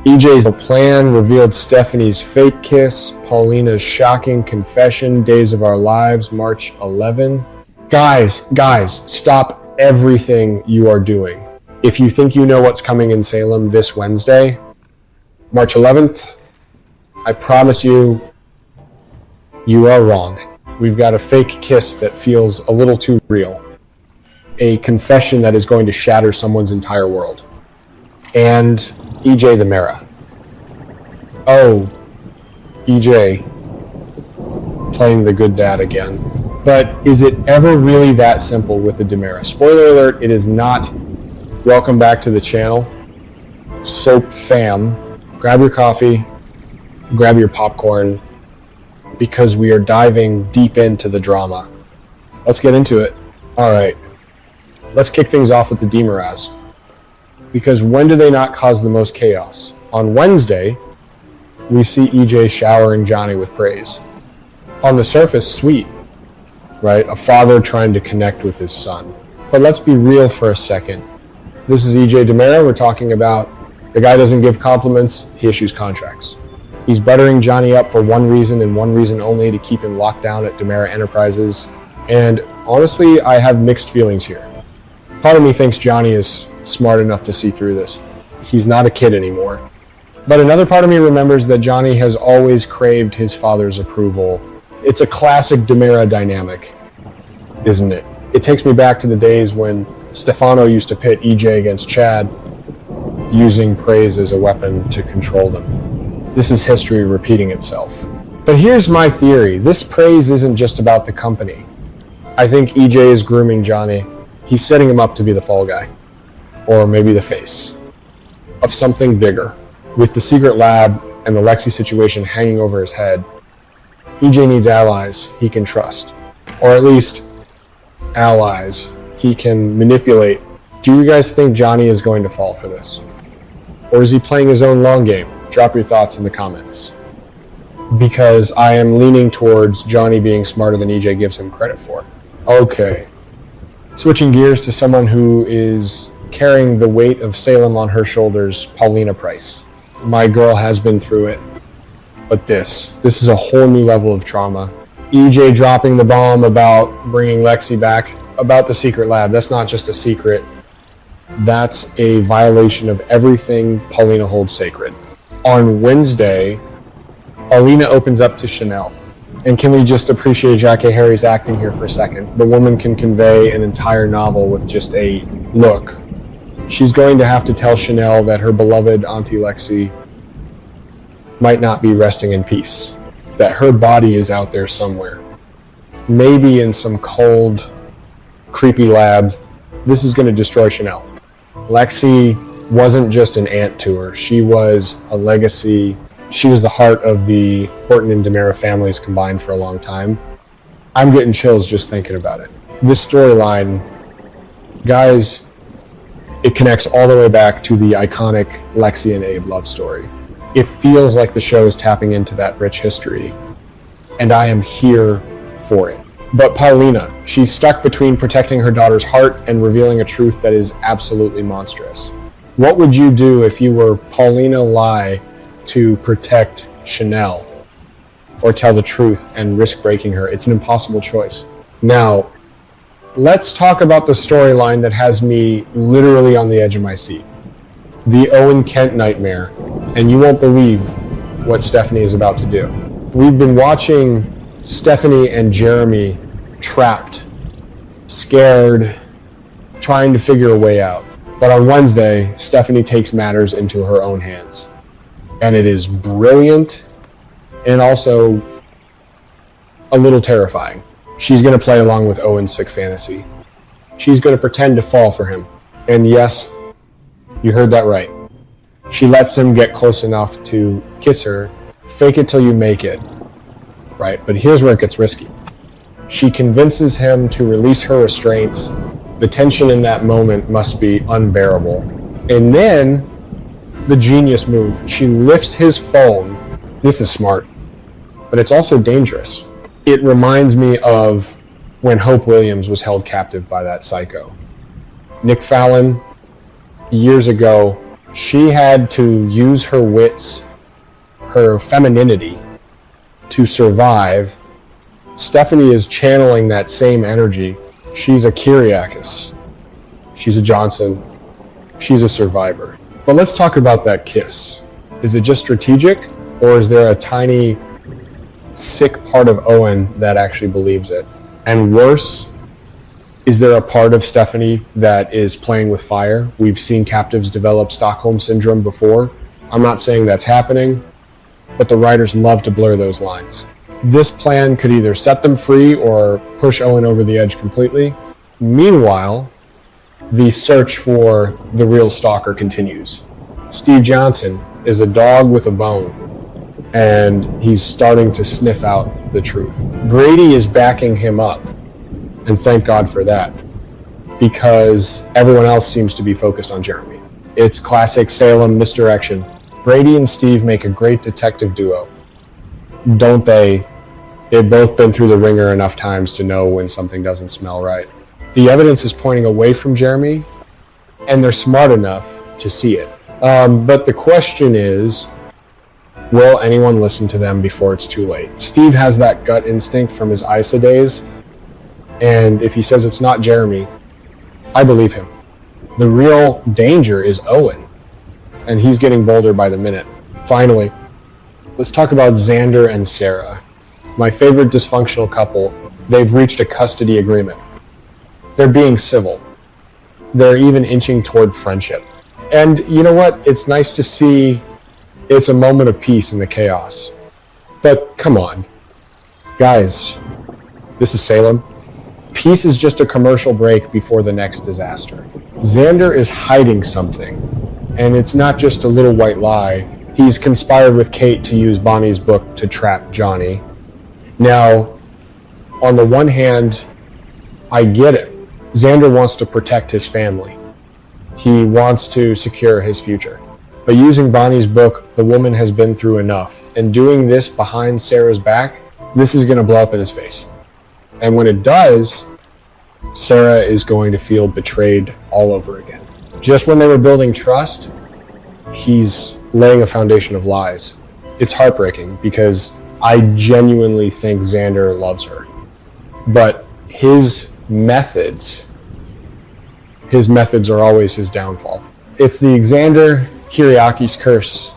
EJ's plan revealed Stephanie's fake kiss, Paulina's shocking confession, Days of Our Lives, March 11. Guys, stop everything you are doing. If you think you know what's coming in Salem this Wednesday, March 11th, I promise you, you are wrong. We've got a fake kiss that feels a little too real. A confession that is going to shatter someone's entire world. And EJ the Mara. Oh, EJ playing the good dad again. But is it ever really that simple with the DiMera? Spoiler alert, it is not. Welcome back to the channel. Soap fam, grab your coffee, grab your popcorn, because we are diving deep into the drama. Let's get into it. All right, let's kick things off with the DiMeras. Because when do they not cause the most chaos? On Wednesday, we see EJ showering Johnny with praise. On the surface, sweet, right? A father trying to connect with his son. But let's be real for a second. This is EJ DiMera. We're talking about the guy doesn't give compliments, he issues contracts. He's buttering Johnny up for one reason and one reason only, to keep him locked down at DiMera Enterprises. And honestly, I have mixed feelings here. Part of me thinks Johnny is smart enough to see through this. He's not a kid anymore. But another part of me remembers that Johnny has always craved his father's approval. It's a classic DiMera dynamic, isn't it? It takes me back to the days when Stefano used to pit EJ against Chad, using praise as a weapon to control them. This is history repeating itself. But here's my theory. This praise isn't just about the company. I think EJ is grooming Johnny. He's setting him up to be the fall guy. Or maybe the face of something bigger. With the secret lab and the Lexi situation hanging over his head, EJ needs allies he can trust. Or at least allies he can manipulate. Do you guys think Johnny is going to fall for this? Or is he playing his own long game? Drop your thoughts in the comments. Because I am leaning towards Johnny being smarter than EJ gives him credit for. Okay. Switching gears to someone who is carrying the weight of Salem on her shoulders, Paulina Price. My girl has been through it. But this is a whole new level of trauma. EJ dropping the bomb about bringing Lexi back, about the secret lab. That's not just a secret. That's a violation of everything Paulina holds sacred. On Wednesday, Alina opens up to Chanel. And can we just appreciate Jackie Harry's acting here for a second? The woman can convey an entire novel with just a look. She's going to have to tell Chanel that her beloved Auntie Lexi might not be resting in peace. That her body is out there somewhere. Maybe in some cold, creepy lab. This is going to destroy Chanel. Lexi wasn't just an aunt to her. She was a legacy. She was the heart of the Horton and DiMera families combined for a long time. I'm getting chills just thinking about it. This storyline, guys, it connects all the way back to the iconic Lexi and Abe love story. It feels like the show is tapping into that rich history, and I am here for it. But Paulina, she's stuck between protecting her daughter's heart and revealing a truth that is absolutely monstrous. What would you do if you were Paulina Lai to protect Chanel, or tell the truth and risk breaking her? It's an impossible choice. Now, let's talk about the storyline that has me literally on the edge of my seat. The Owen Kent nightmare, and you won't believe what Stephanie is about to do. We've been watching Stephanie and Jeremy trapped, scared, trying to figure a way out. But on Wednesday, Stephanie takes matters into her own hands. And it is brilliant and also a little terrifying. She's going to play along with Owen's sick fantasy. She's going to pretend to fall for him. And yes, you heard that right. She lets him get close enough to kiss her. Fake it till you make it. Right? But here's where it gets risky. She convinces him to release her restraints. The tension in that moment must be unbearable. And then, the genius move. She lifts his phone. This is smart, but it's also dangerous. It reminds me of when Hope Williams was held captive by that psycho. Nick Fallon, years ago, She had to use her wits, her femininity, to survive. Stephanie is channeling that same energy. She's a Kyriakis. She's a Johnson. She's a survivor. But let's talk about that kiss. Is it just strategic, or is there a tiny, sick part of Owen that actually believes it? And worse, is there a part of Stephanie that is playing with fire? We've seen captives develop Stockholm Syndrome before. I'm not saying that's happening, but the writers love to blur those lines. This plan could either set them free or push Owen over the edge completely. Meanwhile, the search for the real stalker continues. Steve Johnson is a dog with a bone, and he's starting to sniff out the truth. Brady is backing him up, and thank God for that, because everyone else seems to be focused on Jeremy. It's classic Salem misdirection. Brady and Steve make a great detective duo, don't they? They've both been through the ringer enough times to know when something doesn't smell right. The evidence is pointing away from Jeremy, and they're smart enough to see it. But the question is, will anyone listen to them before it's too late? Steve has that gut instinct from his ISA days, and if he says it's not Jeremy, I believe him. The real danger is Owen, and he's getting bolder by the minute. Finally, let's talk about Xander and Sarah. My favorite dysfunctional couple. They've reached a custody agreement. They're being civil. They're even inching toward friendship. And you know what? It's nice to see it's a moment of peace in the chaos. But come on. Guys, this is Salem. Peace is just a commercial break before the next disaster. Xander is hiding something, and it's not just a little white lie. He's conspired with Kate to use Bonnie's book to trap Johnny. Now, on the one hand, I get it. Xander wants to protect his family. He wants to secure his future. But using Bonnie's book, the woman has been through enough. And doing this behind Sarah's back, this is going to blow up in his face. And when it does, Sarah is going to feel betrayed all over again. Just when they were building trust, he's laying a foundation of lies. It's heartbreaking because I genuinely think Xander loves her. But his methods are always his downfall. It's the Xander Kyriakis curse.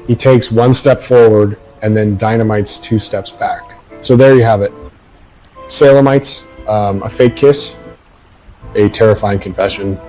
He takes one step forward and then dynamites 2 steps back. So there you have it. Salemites, a fake kiss, a terrifying confession,